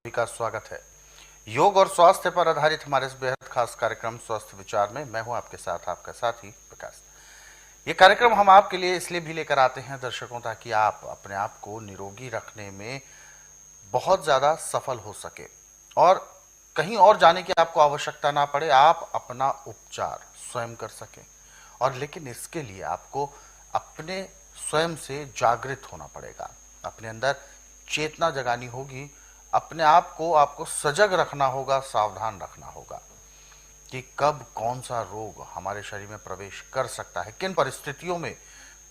का स्वागत है। योग और स्वास्थ्य पर आधारित हमारे इस बेहद खास कार्यक्रम स्वस्थ विचार में मैं हूं आपके साथ आपका साथी प्रकाश। ये कार्यक्रम हम आपके लिए इसलिए भी लेकर आते हैं दर्शकों, ताकि आप अपने आप को निरोगी रखने में बहुत ज़्यादा सफल हो सके और कहीं और जाने की आपको आवश्यकता ना पड़े, आप अपना उपचार स्वयं कर सकें। और लेकिन इसके लिए आपको अपने स्वयं से जागृत होना पड़ेगा, अपने अंदर चेतना जगानी होगी, अपने आप को आपको सजग रखना होगा, सावधान रखना होगा कि कब कौन सा रोग हमारे शरीर में प्रवेश कर सकता है, किन परिस्थितियों में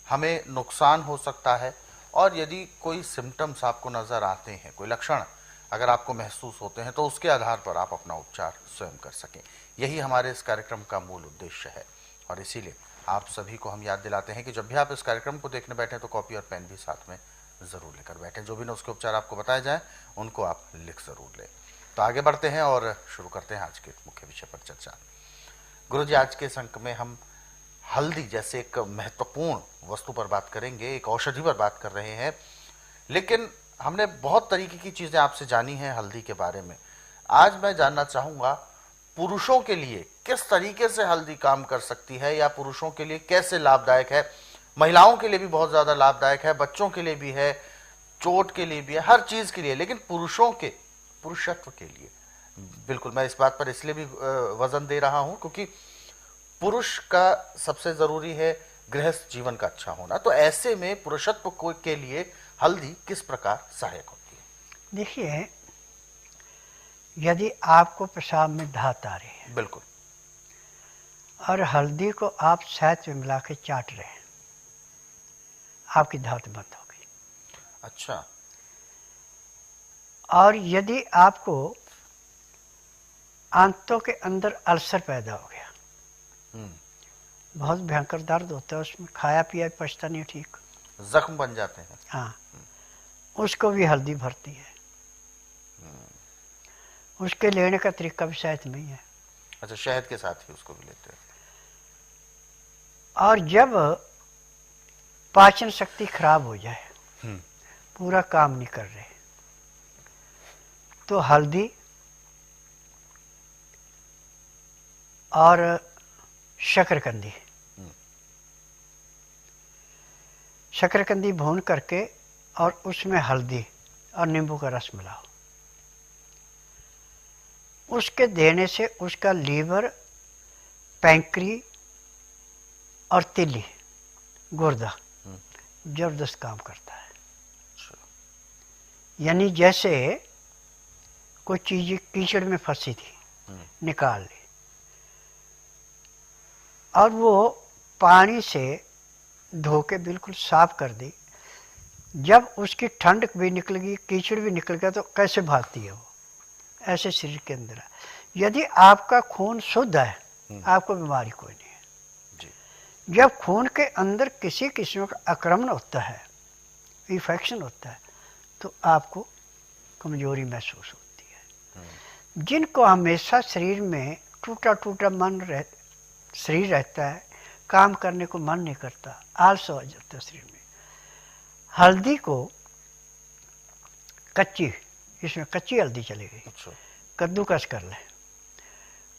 हमें नुकसान हो सकता है। और यदि कोई सिम्टम्स आपको नज़र आते हैं, कोई लक्षण अगर आपको महसूस होते हैं, तो उसके आधार पर आप अपना उपचार स्वयं कर सकें। यही हमारे इस कार्यक्रम का मूल उद्देश्य है। और इसीलिए आप सभी को हम याद दिलाते हैं कि जब भी आप इस कार्यक्रम को देखने बैठें तो कॉपी और पेन भी साथ में ज़रूर लेकर बैठें। जो भी नुस्खे उपचार आपको बताए जाएं उनको आप लिख ज़रूर लें। तो आगे बढ़ते हैं और शुरू करते हैं आज के मुख्य विषय पर चर्चा। गुरुजी, आज के इस अंक में हम हल्दी जैसे एक महत्वपूर्ण वस्तु पर बात करेंगे, एक औषधि पर बात कर रहे हैं। लेकिन हमने बहुत तरीके की चीज़ें आपसे जानी हैं हल्दी के बारे में। आज मैं जानना चाहूँगा पुरुषों के लिए किस तरीके से हल्दी काम कर सकती है, या पुरुषों के लिए कैसे लाभदायक है। महिलाओं के लिए भी बहुत ज़्यादा लाभदायक है, बच्चों के लिए भी है, चोट के लिए भी है, हर चीज़ के लिए। लेकिन पुरुषों के पुरुषत्व के लिए बिल्कुल मैं इस बात पर इसलिए भी वजन दे रहा हूं क्योंकि पुरुष का सबसे ज़रूरी है गृहस्थ जीवन का अच्छा होना। तो ऐसे में पुरुषत्व को के लिए हल्दी किस प्रकार सहायक होती है? देखिए, यदि आपको पेशाब में धात आ रही है, बिल्कुल, और हल्दी को आप शहद में मिला के चाट रहे हैं, आपकी धात बंद हो गई। अच्छा। और यदि आपको आंतों के अंदर अल्सर पैदा हो गया, बहुत भयंकर दर्द होता है, उसमें खाया पिया पचता नहीं ठीक, जख्म बन जाते हैं। हाँ, उसको भी हल्दी भरती है। उसके लेने का तरीका भी शहद में ही है। अच्छा, शहद के साथ ही उसको भी लेते हैं। और जब पाचन शक्ति खराब हो जाए, पूरा काम नहीं कर रहे, तो हल्दी और शकरकंदी, शकरकंदी भून करके और उसमें हल्दी और नींबू का रस मिलाओ, उसके देने से उसका लीवर, पैंक्री और तिल्ली, गुर्दा जबरदस्त काम करता है। यानी जैसे कोई चीज़ कीचड़ में फंसी थी, निकाल ली, और वो पानी से धो के बिल्कुल साफ कर दी। जब उसकी ठंड भी निकल गई, कीचड़ भी निकल गया, तो कैसे भागती है वो, ऐसे शरीर के अंदर है। यदि आपका खून शुद्ध है, आपको बीमारी कोई नहीं है जी। जब खून के अंदर किसी किस्म का आक्रमण होता है, इन्फेक्शन होता है, तो आपको कमजोरी महसूस होती है। जिनको हमेशा शरीर में टूटा टूटा शरीर रहता है, काम करने को मन नहीं करता, आलस हो जाता है शरीर में, हल्दी को कच्ची, इसमें कच्ची हल्दी चलेगी, कद्दूकस कर लें,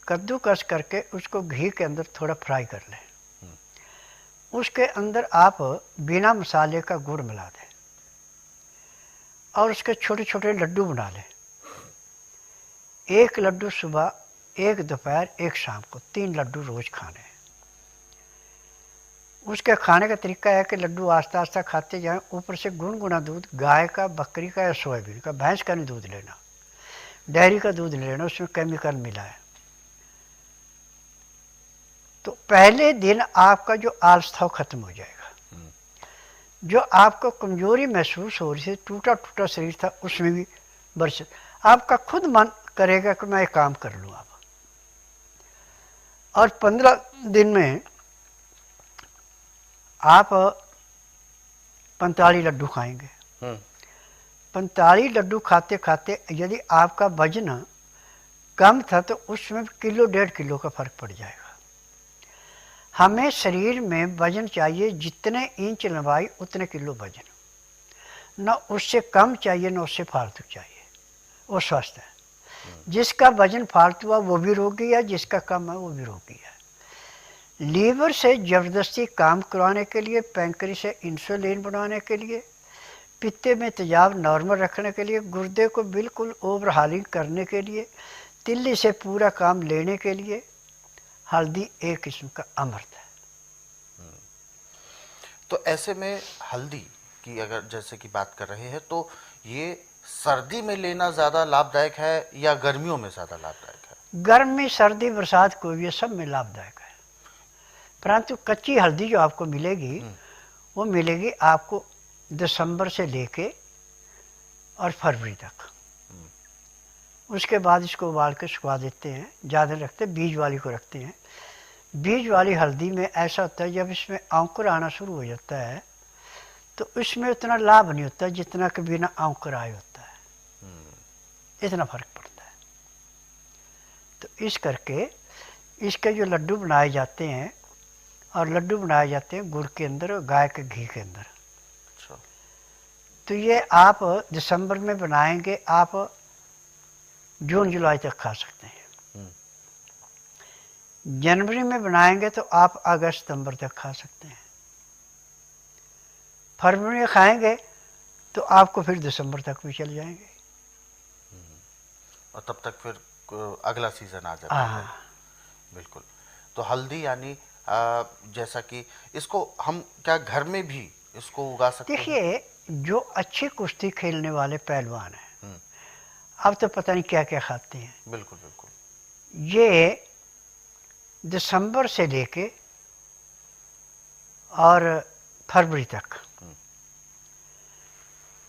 कद्दूकस करके उसको घी के अंदर थोड़ा फ्राई कर लें, उसके अंदर आप बिना मसाले का गुड़ मिला दें और उसके छोटे छोटे लड्डू बना लें। एक लड्डू सुबह, एक दोपहर, एक शाम को, 3 लड्डू रोज खाने। उसके खाने का तरीका है कि लड्डू आस्ता आस्ता खाते जाएं, ऊपर से गुनगुना दूध, गाय का, बकरी का या सोयाबीन का, भैंस का नहीं दूध लेना, डेयरी का दूध लेना, उसमें केमिकल मिला है। तो पहले दिन आपका जो आलस था वो खत्म हो जाएगा। जो आपको कमजोरी महसूस हो रही थी, टूटा टूटा शरीर था, उसमें भी बरस, आपका खुद मन करेगा कि मैं काम कर लूँ अब। और 15 दिन में आप 45 लड्डू खाएंगे। 45 लड्डू खाते खाते यदि आपका वजन कम था तो उसमें किलो 1.5 किलो का फर्क पड़ जाएगा। हमें शरीर में वजन चाहिए, जितने इंच लंबाई उतने किलो वजन, न उससे कम चाहिए न उससे फालतू चाहिए, वो स्वस्थ है। जिसका वजन फालतू हुआ वो भी रोगी है, जिसका कम है वो भी रोगी है। लीवर से ज़बरदस्ती काम करवाने के लिए, पैंक्री से इंसुलिन बनाने के लिए, पित्ते में तेजाब नॉर्मल रखने के लिए, गुर्दे को बिल्कुल ओवरहालिंग करने के लिए, तिल्ली से पूरा काम लेने के लिए हल्दी एक किस्म का अमृत है। तो ऐसे में हल्दी की अगर जैसे कि बात कर रहे हैं, तो ये सर्दी में लेना ज़्यादा लाभदायक है या गर्मियों में ज़्यादा लाभदायक है? गर्मी, सर्दी, बरसात कोई भी सब में लाभदायक है। परंतु कच्ची हल्दी जो आपको मिलेगी वो मिलेगी आपको दिसंबर से लेके और फरवरी तक। उसके बाद इसको उबाल के सुखा देते हैं, ज़्यादा रखते, बीज वाली को रखते हैं। बीज वाली हल्दी में ऐसा होता है जब इसमें अंकुर आना शुरू हो जाता है तो इसमें उतना लाभ नहीं होता जितना कि बिना अंकुर आए होता है, इतना फर्क पड़ता है। तो इस करके इसके जो लड्डू बनाए जाते हैं, और लड्डू बनाए जाते हैं गुड़ के अंदर और गाय के घी के अंदर। अच्छा। तो ये आप दिसंबर में बनाएंगे, आप जून जुलाई तक खा सकते हैं। जनवरी में बनाएंगे तो आप अगस्त सितंबर तक खा सकते हैं। फरवरी में खाएंगे तो आपको फिर दिसंबर तक भी चल जाएंगे। और तब तक फिर अगला सीजन आ जाता है। बिल्कुल। तो हल्दी यानी जैसा कि इसको हम क्या घर में भी इसको उगा सकते हैं? देखिए, जो अच्छी कुश्ती खेलने वाले पहलवान हैं अब तो पता नहीं क्या क्या खाते हैं। बिल्कुल बिल्कुल। ये दिसंबर से लेके और फरवरी तक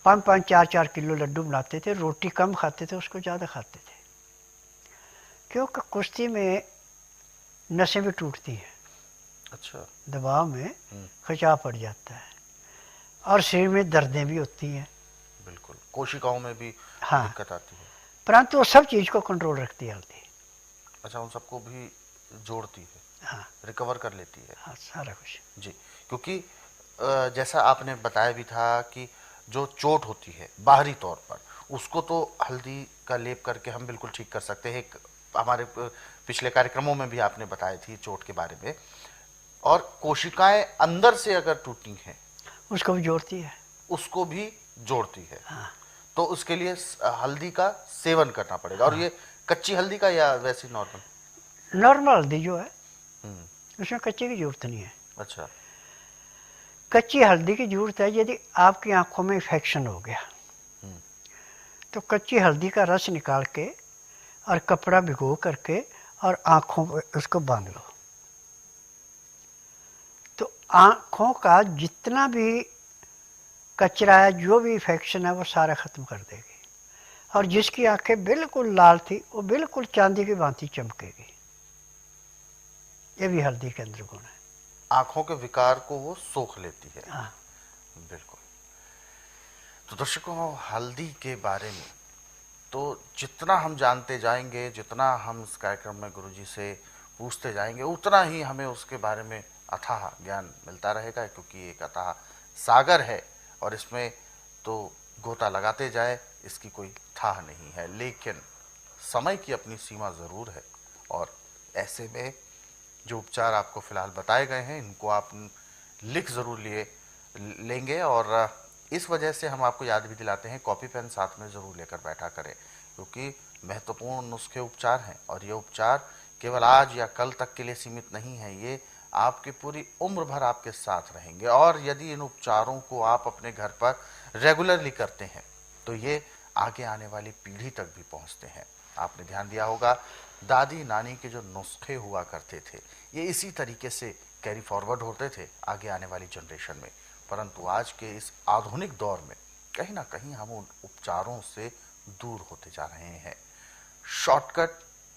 5-5, 4-4 किलो लड्डू बनाते थे। रोटी कम खाते थे, उसको ज़्यादा खाते थे, क्योंकि कुश्ती में नसें भी टूटती हैं। अच्छा। दबाव में खिंचाव पड़ जाता है और शरीर में दर्दें भी होती हैं। बिल्कुल, कोशिकाओं में भी हाँ, दिक्कत आती है। परंतु वो सब चीज़ को कंट्रोल रखती है हल्दी। अच्छा, उन सबको भी जोड़ती है। हाँ, रिकवर कर लेती है। हाँ, सारा कुछ जी। क्योंकि जैसा आपने बताया भी था कि जो चोट होती है बाहरी तौर पर, उसको तो हल्दी का लेप करके हम बिल्कुल ठीक कर सकते हैं। हमारे पिछले कार्यक्रमों में भी आपने बताई थी चोट के बारे में। और कोशिकाएं अंदर से अगर टूटी हैं उसको भी जोड़ती है, उसको भी जोड़ती है। हाँ। तो उसके लिए हल्दी का सेवन करना पड़ेगा। और ये कच्ची हल्दी का या वैसी नॉर्मल? नॉर्मल हल्दी जो है उसमें कच्चे की जरूरत नहीं है। अच्छा। कच्ची हल्दी की जरूरत है यदि आपकी आंखों में इन्फेक्शन हो गया तो कच्ची हल्दी का रस निकाल के और कपड़ा भिगो करके और आँखों पर उसको बांध लो, तो आँखों का जितना भी कचरा है, जो भी इन्फेक्शन है, वो सारा ख़त्म कर देगी। और जिसकी आंखें बिल्कुल लाल थी वो बिल्कुल चांदी की भांति चमकेगी। ये भी हल्दी के अंदर गुण है। आँखों के विकार को वो सोख लेती है। हाँ, बिल्कुल। तो दर्शकों, हल्दी के बारे में तो जितना हम जानते जाएंगे, जितना हम इस कार्यक्रम में गुरुजी से पूछते जाएंगे, उतना ही हमें उसके बारे में अथाह ज्ञान मिलता रहेगा। क्योंकि एक अथाह सागर है और इसमें तो गोता लगाते जाए इसकी कोई थाह नहीं है। लेकिन समय की अपनी सीमा ज़रूर है। और ऐसे में जो उपचार आपको फ़िलहाल बताए गए हैं, इनको आप लिख ज़रूर लेंगे। और इस वजह से हम आपको याद भी दिलाते हैं, कॉपी पेन साथ में ज़रूर लेकर बैठा करें, क्योंकि महत्वपूर्ण नुस्खे उपचार हैं। और ये उपचार केवल आज या कल तक के लिए सीमित नहीं है, ये आपकी पूरी उम्र भर आपके साथ रहेंगे। और यदि इन उपचारों को आप अपने घर पर रेगुलरली करते हैं तो ये आगे आने वाली पीढ़ी तक भी पहुंचते हैं। आपने ध्यान दिया होगा, दादी नानी के जो नुस्खे हुआ करते थे, ये इसी तरीके से कैरी फॉरवर्ड होते थे आगे आने वाली जनरेशन में। परंतु आज के इस आधुनिक दौर में कहीं ना कहीं हम उन उपचारों से दूर होते जा रहे हैं। शॉर्टकट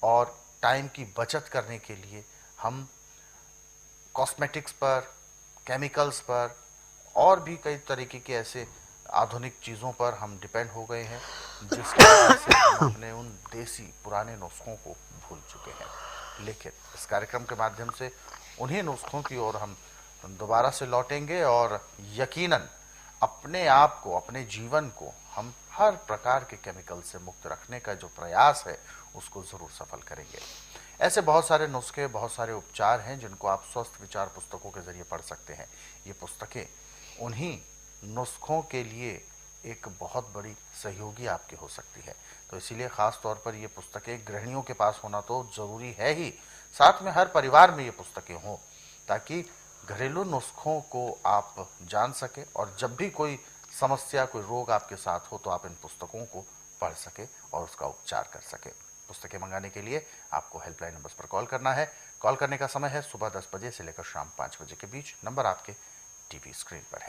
और टाइम की बचत करने के लिए हम कॉस्मेटिक्स पर, केमिकल्स पर और भी कई तरीके के ऐसे आधुनिक चीज़ों पर हम डिपेंड हो गए हैं, जिसकी वजह से हम अपने उन देसी पुराने नुस्खों को भूल चुके हैं। लेकिन इस कार्यक्रम के माध्यम से उन्हीं नुस्खों की ओर हम दोबारा से लौटेंगे और यकीनन अपने आप को, अपने जीवन को हम हर प्रकार के केमिकल से मुक्त रखने का जो प्रयास है उसको जरूर सफल करेंगे। ऐसे बहुत सारे नुस्खे, बहुत सारे उपचार हैं जिनको आप स्वस्थ विचार पुस्तकों के जरिए पढ़ सकते हैं। ये पुस्तकें उन्हीं नुस्खों के लिए एक बहुत बड़ी सहयोगी आपकी हो सकती है। तो इसीलिए खास तौर पर ये पुस्तकें गृहिणियों के पास होना तो जरूरी है ही, साथ में हर परिवार में ये पुस्तकें हों, ताकि घरेलू नुस्खों को आप जान सके और जब भी कोई समस्या, कोई रोग आपके साथ हो तो आप इन पुस्तकों को पढ़ सके और उसका उपचार कर सके। पुस्तकें मंगाने के लिए आपको हेल्पलाइन नंबर पर कॉल करना है। कॉल करने का समय है सुबह 10 बजे से लेकर शाम 5 बजे के बीच। नंबर आपके टीवी स्क्रीन पर है।